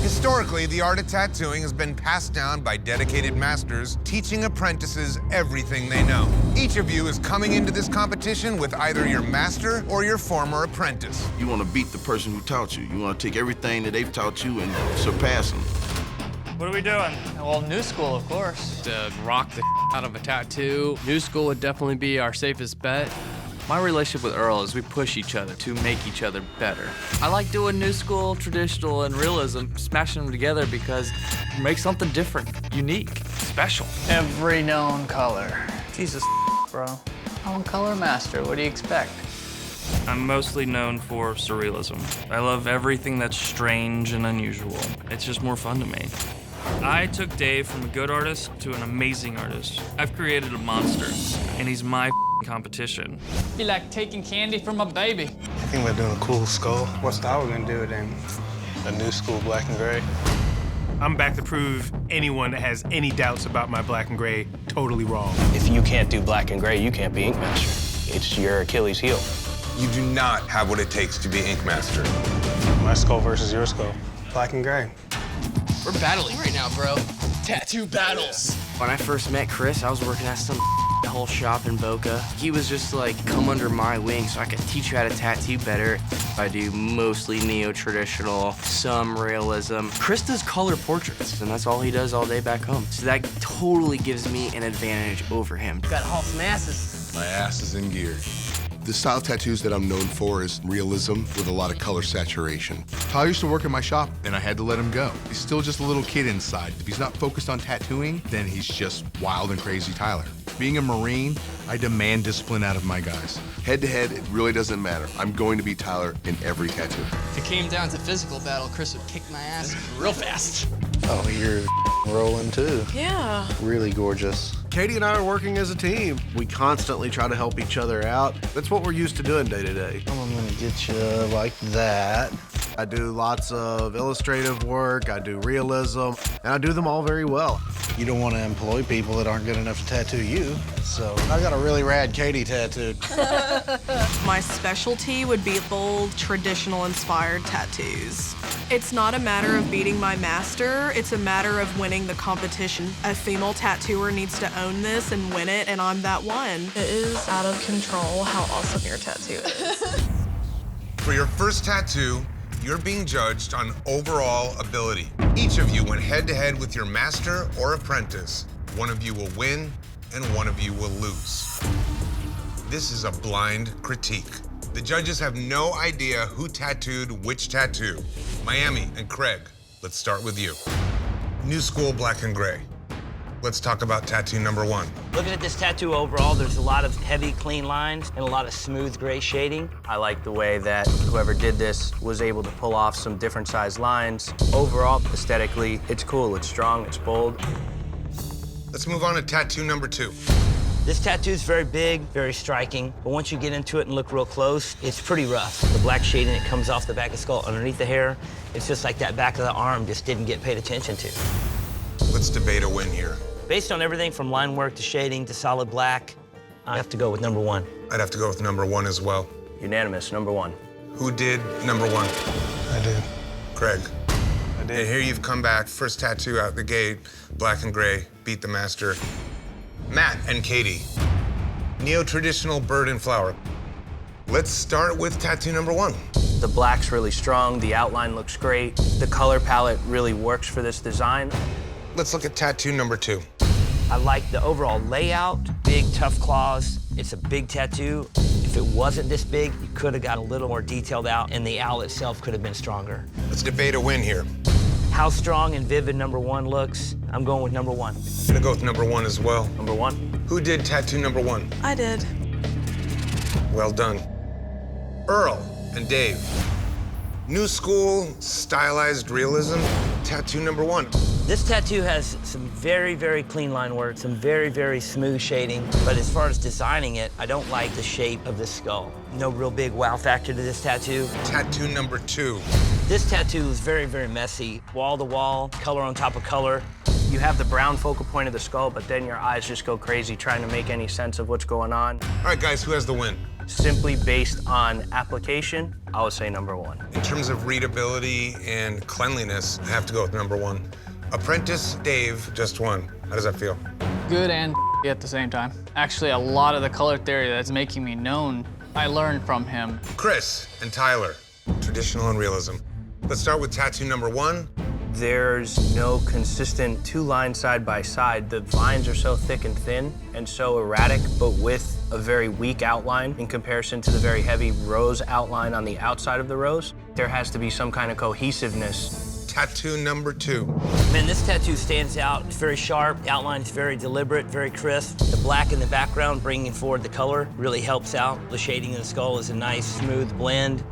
Historically, the art of tattooing has been passed down by dedicated masters, teaching apprentices everything they know. Each of you is coming into this competition with either your master or your former apprentice. You want to beat the person who taught you. You want to take everything that they've taught you and surpass them. What are we doing? Well, new school, of course. To rock the out of a tattoo, new school would definitely be our safest bet. My relationship with Earl is we push each other to make each other better. I like doing new school, traditional, and realism, smashing them together because it makes something different, unique, special. Every known color. Jesus, bro. I'm a color master. What do you expect? I'm mostly known for surrealism. I love everything that's strange and unusual. It's just more fun to me. I took Dave from a good artist to an amazing artist. I've created a monster, and he's my competition. Be like taking candy from a baby. I think we're doing a cool skull. What style we're gonna do it in? A new school black and gray. I'm back to prove anyone that has any doubts about my black and gray totally wrong. If you can't do black and gray, you can't be Ink Master. It's your Achilles heel. You do not have what it takes to be Ink Master. My skull versus your skull. Black and gray. We're battling right now, bro. Tattoo battles. When I first met Chris, I was working at some whole shop in Boca. He was just like, come under my wing so I could teach you how to tattoo better. I do mostly neo-traditional, some realism. Chris does color portraits, and that's all he does all day back home. So that totally gives me an advantage over him. Got to haul some asses. My ass is in gear. The style of tattoos that I'm known for is realism with a lot of color saturation. Tyler used to work in my shop, and I had to let him go. He's still just a little kid inside. If he's not focused on tattooing, then he's just wild and crazy Tyler. Being a Marine, I demand discipline out of my guys. Head to head, it really doesn't matter. I'm going to be Tyler in every tattoo. If it came down to physical battle, Chris would kick my ass real fast. Oh, you're rolling too. Yeah. Really gorgeous. Katie and I are working as a team. We constantly try to help each other out. That's what we're used to doing day to day. I'm gonna get you like that. I do lots of illustrative work, I do realism, and I do them all very well. You don't want to employ people that aren't good enough to tattoo you. So I got a really rad Katie tattooed. My specialty would be bold, traditional-inspired tattoos. It's not a matter of beating my master, it's a matter of winning the competition. A female tattooer needs to own this and win it, and I'm that one. It is out of control how awesome your tattoo is. For your first tattoo, you're being judged on overall ability. Each of you went head-to-head with your master or apprentice. One of you will win, and one of you will lose. This is a blind critique. The judges have no idea who tattooed which tattoo. Miami and Craig, let's start with you. New school black and gray. Let's talk about tattoo number one. Looking at this tattoo overall, there's a lot of heavy, clean lines and a lot of smooth gray shading. I like the way that whoever did this was able to pull off some different size lines. Overall, aesthetically, it's cool, it's strong, it's bold. Let's move on to tattoo number two. This tattoo is very big, very striking, but once you get into it and look real close, it's pretty rough. The black shading that comes off the back of the skull underneath the hair, it's just like that back of the arm just didn't get paid attention to. Let's debate a win here. Based on everything from line work to shading to solid black, I have to go with number one. I'd have to go with number one as well. Unanimous, number one. Who did number one? I did. Craig. I did. And here you've come back, first tattoo out the gate, black and gray, beat the master. Matt and Katie, neo-traditional bird and flower. Let's start with tattoo number one. The black's really strong, the outline looks great, the color palette really works for this design. Let's look at tattoo number two. I like the overall layout, big, tough claws. It's a big tattoo. If it wasn't this big, you could have got a little more detailed out, and the owl itself could have been stronger. Let's debate a win here. How strong and vivid number one looks, I'm going with number one. I'm gonna go with number one as well. Number one. Who did tattoo number one? I did. Well done. Earl and Dave. New school, stylized realism, tattoo number one. This tattoo has some very, very clean line work, some very, very smooth shading, but as far as designing it, I don't like the shape of the skull. No real big wow factor to this tattoo. Tattoo number two. This tattoo is very, very messy. Wall to wall, color on top of color. You have the brown focal point of the skull, but then your eyes just go crazy trying to make any sense of what's going on. All right, guys, who has the win? simply based on application, I would say number 1. In terms of readability and cleanliness, I have to go with number 1. Apprentice Dave just won. How does that feel? Good and at the same time. Actually, a lot of the color theory that's making me known, I learned from him. Chris and Tyler, traditional and realism. Let's start with tattoo number 1. There's no consistent 2 lines side by side. The lines are so thick and thin and so erratic, but with a very weak outline in comparison to the very heavy rose outline on the outside of the rose. There has to be some kind of cohesiveness. Tattoo number 2. Man, this tattoo stands out. It's very sharp. The outline is very deliberate, very crisp. The black in the background, bringing forward the color, really helps out. The shading in the skull is a nice, smooth blend.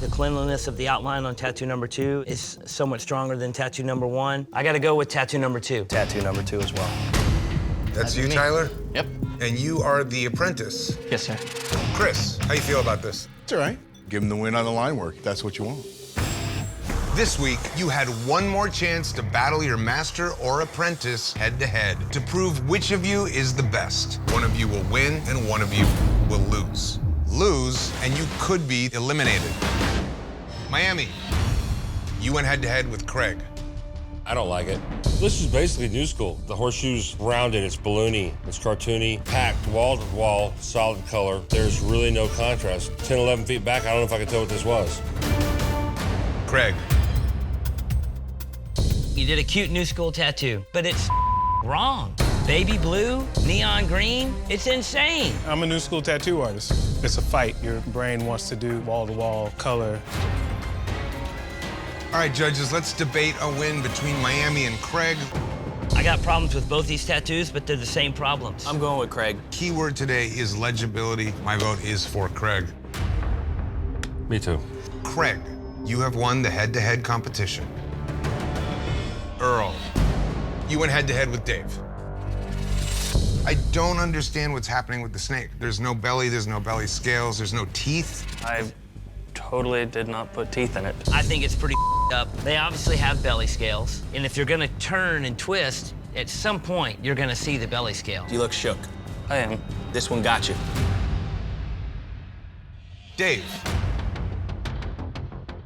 The cleanliness of the outline on tattoo number 2 is so much stronger than tattoo number 1. I gotta go with tattoo number 2. Tattoo number 2 as well. That's you, Tyler? Yep. And you are the apprentice. Yes, sir. Chris, how you feel about this? It's all right. Give him the win on the line work. That's what you want. This week, you had one more chance to battle your master or apprentice head-to-head to prove which of you is the best. One of you will win and one of you will lose. Lose, and you could be eliminated. Miami, you went head-to-head with Craig. I don't like it. This is basically new school. The horseshoe's rounded, it's balloony, it's cartoony, packed wall to wall, solid color. There's really no contrast. 10, 11 feet back, I don't know if I could tell what this was. Craig. You did a cute new school tattoo, but it's wrong. Baby blue, neon green, it's insane. I'm a new school tattoo artist. It's a fight. Your brain wants to do wall-to-wall color. All right, judges, let's debate a win between Miami and Craig. I got problems with both these tattoos, but they're the same problems. I'm going with Craig. Keyword today is legibility. My vote is for Craig. Me too. Craig, you have won the head-to-head competition. Earl, you went head-to-head with Dave. I don't understand what's happening with the snake. There's no belly scales, there's no teeth. I totally did not put teeth in it. I think it's pretty up. They obviously have belly scales, and if you're gonna turn and twist, at some point, you're gonna see the belly scale. You look shook. I am. This one got you. Dave.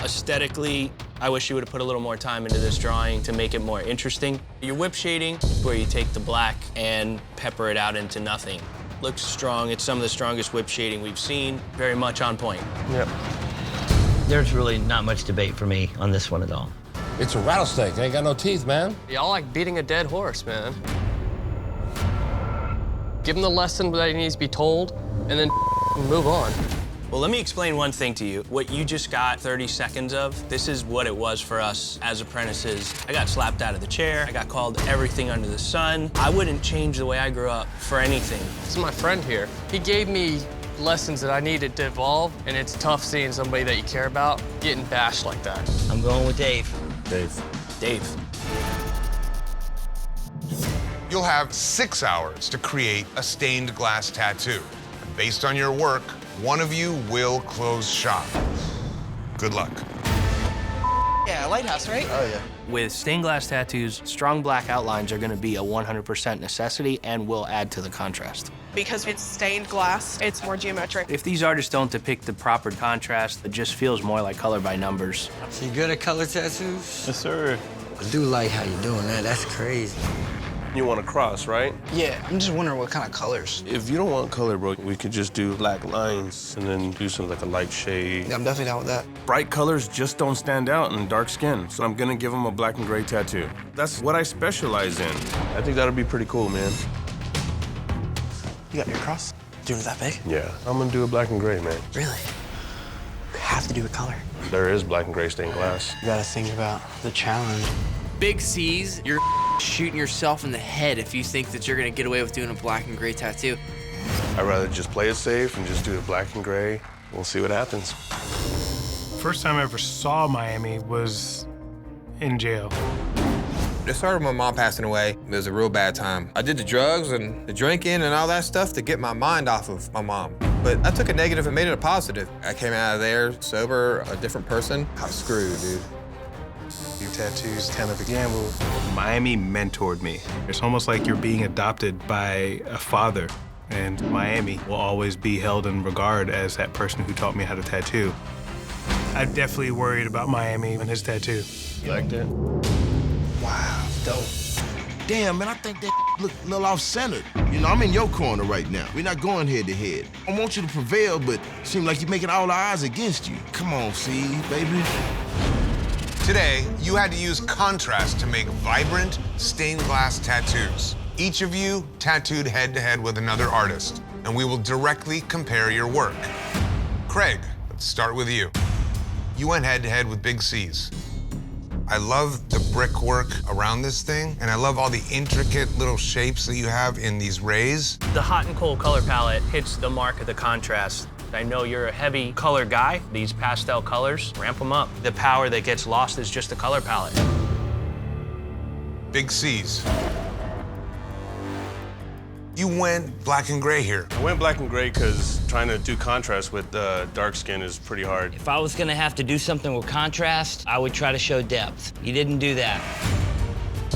Aesthetically, I wish you would have put a little more time into this drawing to make it more interesting. Your whip shading, where you take the black and pepper it out into nothing. Looks strong. It's some of the strongest whip shading we've seen. Very much on point. Yep. There's really not much debate for me on this one at all. It's a rattlesnake. They ain't got no teeth, man. Y'all like beating a dead horse, man. Give him the lesson that he needs to be told, and then move on. Well, let me explain one thing to you. What you just got 30 seconds of, this is what it was for us as apprentices. I got slapped out of the chair. I got called everything under the sun. I wouldn't change the way I grew up for anything. This is my friend here. He gave me lessons that I needed to evolve, and it's tough seeing somebody that you care about getting bashed like that. I'm going with Dave. Dave. You'll have 6 hours to create a stained glass tattoo. And based on your work, one of you will close shop. Good luck. Yeah, lighthouse, right? Oh, yeah. With stained glass tattoos, strong black outlines are gonna be a 100% necessity and will add to the contrast. Because it's stained glass, it's more geometric. If these artists don't depict the proper contrast, it just feels more like color by numbers. So you good at color tattoos? Yes, sir. I do like how you're doing that. That's crazy. You want to cross, right? Yeah, I'm just wondering what kind of colors. If you don't want color, bro, we could just do black lines and then do something like a light shade. Yeah, I'm definitely down with that. Bright colors just don't stand out in dark skin, so I'm gonna give him a black and gray tattoo. That's what I specialize in. I think that'll be pretty cool, man. You got your cross? Doing it that big? Yeah, I'm gonna do a black and gray, man. Really? You have to do a color. There is black and gray stained glass. You gotta think about the challenge. Big C's, you're shooting yourself in the head if you think that you're gonna get away with doing a black and gray tattoo. I'd rather just play it safe and just do it black and gray. We'll see what happens. First time I ever saw Miami was in jail. It started with my mom passing away. It was a real bad time. I did the drugs and the drinking and all that stuff to get my mind off of my mom. But I took a negative and made it a positive. I came out of there sober, a different person. I was screwed, dude. Your tattoos, kind of a gamble. Miami mentored me. It's almost like you're being adopted by a father. And Miami will always be held in regard as that person who taught me how to tattoo. I'm definitely worried about Miami and his tattoo. You liked it? Wow, dope. Damn, man, I think that look a little off-centered. You know, I'm in your corner right now. We're not going head-to-head. I want you to prevail, but it seems like you're making all the odds against you. Come on, see, baby. Today, you had to use contrast to make vibrant, stained glass tattoos. Each of you tattooed head-to-head with another artist, and we will directly compare your work. Craig, let's start with you. You went head-to-head with Big C's. I love the brickwork around this thing, and I love all the intricate little shapes that you have in these rays. The hot and cold color palette hits the mark of the contrast. I know you're a heavy color guy. These pastel colors, ramp them up. The power that gets lost is just the color palette. Big C's. You went black and gray here. I went black and gray because trying to do contrast with dark skin is pretty hard. If I was gonna have to do something with contrast, I would try to show depth. You didn't do that.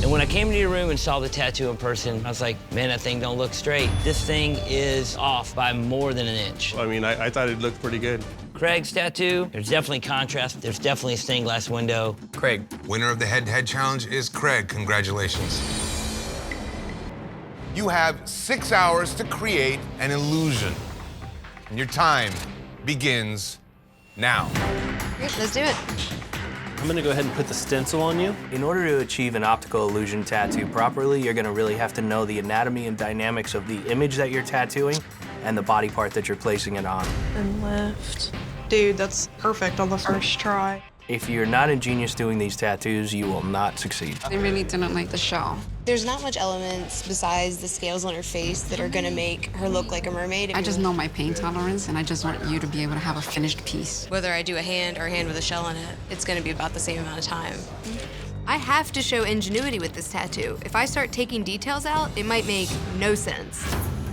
And when I came into your room and saw the tattoo in person, I was like, man, that thing don't look straight. This thing is off by more than an inch. I mean, I thought it looked pretty good. Craig's tattoo, there's definitely contrast. There's definitely a stained glass window. Craig. Winner of the head-to-head challenge is Craig. Congratulations. You have 6 hours to create an illusion. And your time begins now. Great, let's do it. I'm gonna go ahead and put the stencil on you. In order to achieve an optical illusion tattoo properly, you're gonna really have to know the anatomy and dynamics of the image that you're tattooing and the body part that you're placing it on. And lift. Dude, that's perfect on the first try. If you're not ingenious doing these tattoos, you will not succeed. They really didn't like the show. There's not much elements besides the scales on her face that are gonna make her look like a mermaid. I just know my pain tolerance, and I just want you to be able to have a finished piece. Whether I do a hand or a hand with a shell on it, it's gonna be about the same amount of time. I have to show ingenuity with this tattoo. If I start taking details out, it might make no sense.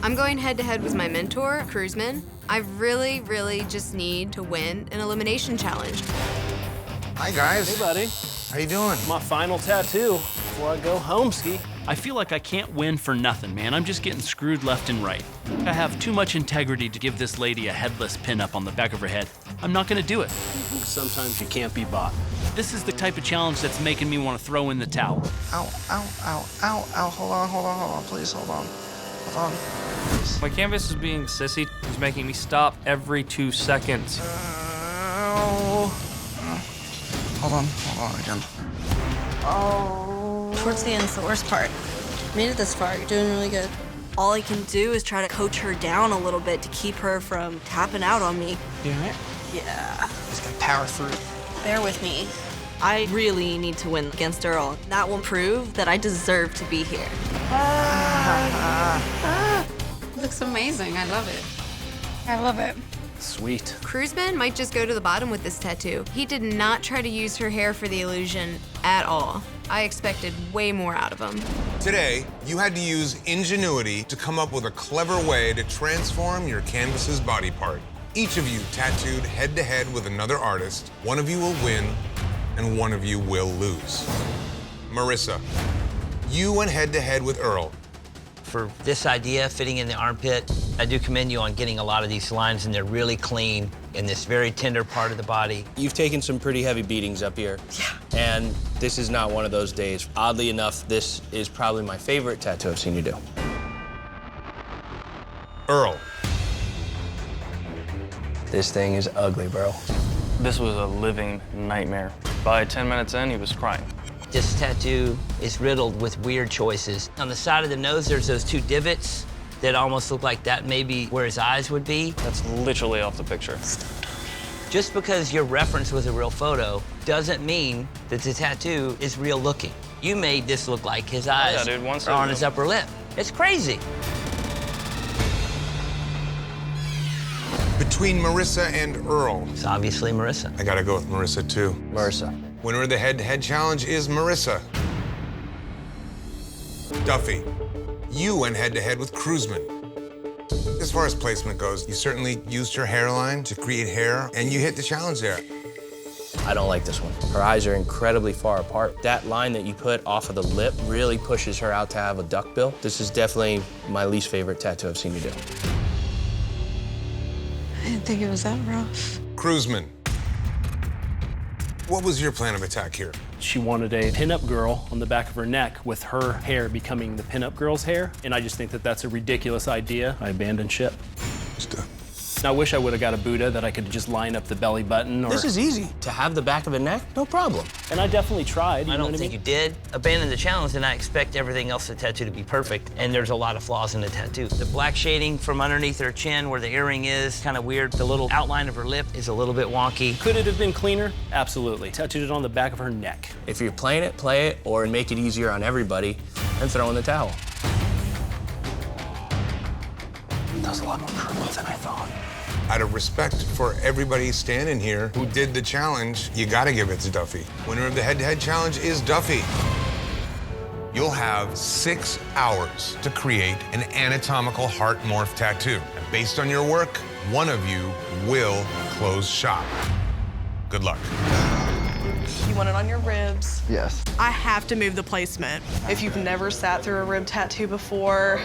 I'm going head-to-head with my mentor, Cruzman. I really just need to win an elimination challenge. Hi, guys. Hey, buddy. How you doing? My final tattoo before I go home, Ski. I feel like I can't win for nothing, man. I'm just getting screwed left and right. I have too much integrity to give this lady a headless pin-up on the back of her head. I'm not gonna do it. Sometimes you can't be bought. This is the type of challenge that's making me want to throw in the towel. Ow, ow, ow, ow, ow. Hold on. Please, hold on. Hold on. My canvas is being sissy. It's making me stop every 2 seconds. Hold on again. Oh. Towards the end's the worst part. Made it this far, you're doing really good. All I can do is try to coach her down a little bit to keep her from tapping out on me. You all right? Yeah. Just gotta power through. Bear with me. I really need to win against Earl. That will prove that I deserve to be here. Looks amazing. I love it. I love it. Sweet. Cruzman might just go to the bottom with this tattoo. He did not try to use her hair for the illusion at all. I expected way more out of him. Today, you had to use ingenuity to come up with a clever way to transform your canvas's body part. Each of you tattooed head-to-head with another artist. One of you will win, and one of you will lose. Marissa, you went head-to-head with Earl. For this idea, fitting in the armpit, I do commend you on getting a lot of these lines, and they're really clean in this very tender part of the body. You've taken some pretty heavy beatings up here. Yeah. And this is not one of those days. Oddly enough, this is probably my favorite tattoo I've seen you do. Earl. This thing is ugly, bro. This was a living nightmare. By 10 minutes in, he was crying. This tattoo is riddled with weird choices. On the side of the nose, there's those 2 divots that almost look like that may be where his eyes would be. That's literally off the picture. Just because your reference was a real photo doesn't mean that the tattoo is real looking. You made this look like his eyes are on his upper lip. It's crazy. Between Marissa and Earl. It's obviously Marissa. I gotta go with Marissa, too. Marissa. Winner of the head-to-head challenge is Marissa. Duffy, you went head-to-head with Cruzman. As far as placement goes, you certainly used her hairline to create hair, and you hit the challenge there. I don't like this one. Her eyes are incredibly far apart. That line that you put off of the lip really pushes her out to have a duckbill. This is definitely my least favorite tattoo I've seen you do. I didn't think it was that rough. Cruzman, what was your plan of attack here? She wanted a pinup girl on the back of her neck with her hair becoming the pinup girl's hair, and I just think that that's a ridiculous idea. I abandoned ship. I wish I would have got a Buddha that I could just line up the belly button or... This is easy. To have the back of the neck, no problem. And I definitely tried. I don't think you did. Abandon the challenge, and I expect everything else in the tattoo to be perfect, and there's a lot of flaws in the tattoo. The black shading from underneath her chin where the earring is, kind of weird. The little outline of her lip is a little bit wonky. Could it have been cleaner? Absolutely. Tattooed it on the back of her neck. If you're playing it, play it, or make it easier on everybody, and throw in the towel. That was a lot more purple than I thought. Out of respect for everybody standing here who did the challenge, you gotta give it to Duffy. Winner of the head-to-head challenge is Duffy. You'll have 6 hours to create an anatomical heart morph tattoo. And based on your work, one of you will close shop. Good luck. You want it on your ribs. Yes. I have to move the placement. If you've never sat through a rib tattoo before,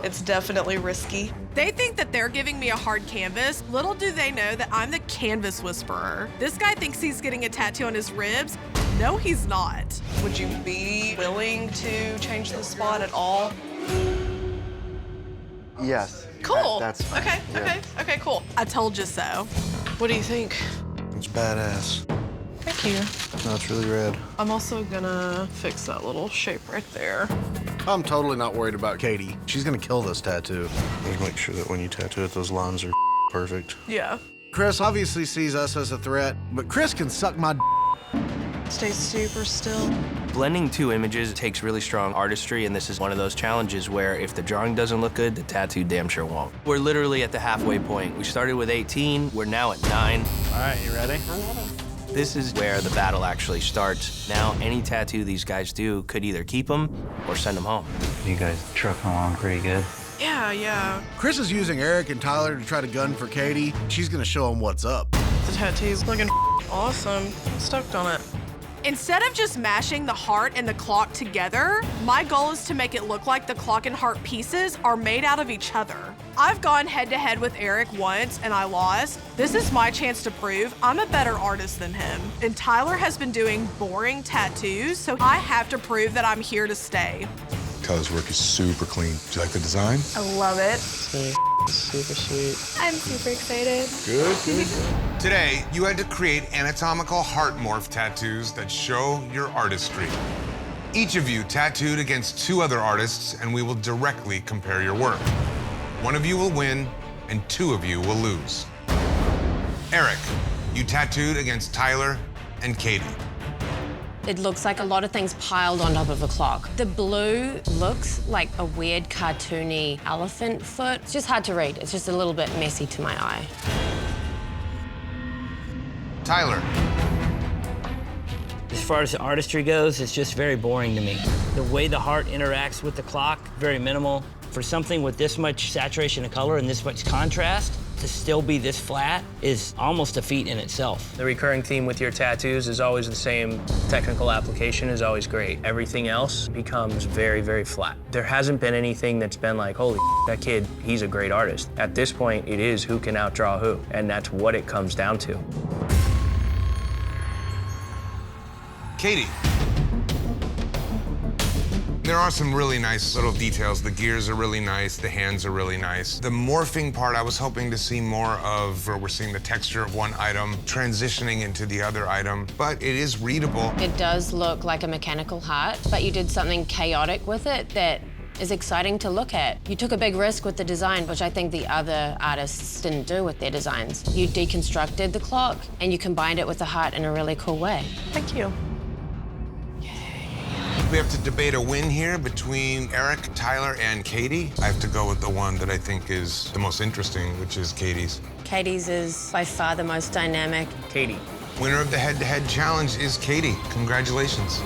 it's definitely risky. They think that they're giving me a hard canvas. Little do they know that I'm the canvas whisperer. This guy thinks he's getting a tattoo on his ribs. No, he's not. Would you be willing to change the spot at all? Yes. Cool. That's fine. Okay, okay, cool. I told you so. What do you think? It's badass. Thank you. No, it's really red. I'm also gonna fix that little shape right there. I'm totally not worried about Katie. She's gonna kill this tattoo. Just make sure that when you tattoo it, those lines are perfect. Yeah. Chris obviously sees us as a threat, but Chris can suck my Stay super still. Blending two images takes really strong artistry, and this is one of those challenges where if the drawing doesn't look good, the tattoo damn sure won't. We're literally at the halfway point. We started with 18, we're now at 9. All right, you ready? I'm ready. This is where the battle actually starts. Now, any tattoo these guys do could either keep them or send them home. You guys trucking along pretty good. Yeah. Chris is using Eric and Tyler to try to gun for Katie. She's gonna show him what's up. The tattoo's looking awesome. I'm stoked on it. Instead of just mashing the heart and the clock together, my goal is to make it look like the clock and heart pieces are made out of each other. I've gone head-to-head with Eric once and I lost. This is my chance to prove I'm a better artist than him. And Tyler has been doing boring tattoos, so I have to prove that I'm here to stay. Tyler's work is super clean. Do you like the design? I love it. Super sweet. I'm super excited. Good. Today, you had to create anatomical heart morph tattoos that show your artistry. Each of you tattooed against 2 other artists, and we will directly compare your work. One of you will win, and 2 of you will lose. Eric, you tattooed against Tyler and Katie. It looks like a lot of things piled on top of a clock. The blue looks like a weird cartoony elephant foot. It's just hard to read. It's just a little bit messy to my eye. Tyler. As far as the artistry goes, it's just very boring to me. The way the heart interacts with the clock, very minimal. For something with this much saturation of color and this much contrast, to still be this flat is almost a feat in itself. The recurring theme with your tattoos is always the same. Technical application is always great. Everything else becomes very, very flat. There hasn't been anything that's been like, holy that kid, he's a great artist. At this point, it is who can outdraw who, and that's what it comes down to. Katie. There are some really nice little details. The gears are really nice, the hands are really nice. The morphing part, I was hoping to see more of, where we're seeing the texture of one item transitioning into the other item, but it is readable. It does look like a mechanical heart, but you did something chaotic with it that is exciting to look at. You took a big risk with the design, which I think the other artists didn't do with their designs. You deconstructed the clock, and you combined it with the heart in a really cool way. Thank you. We have to debate a win here between Eric, Tyler, and Katie. I have to go with the one that I think is the most interesting, which is Katie's. Katie's is by far the most dynamic. Katie. Winner of the head-to-head challenge is Katie. Congratulations.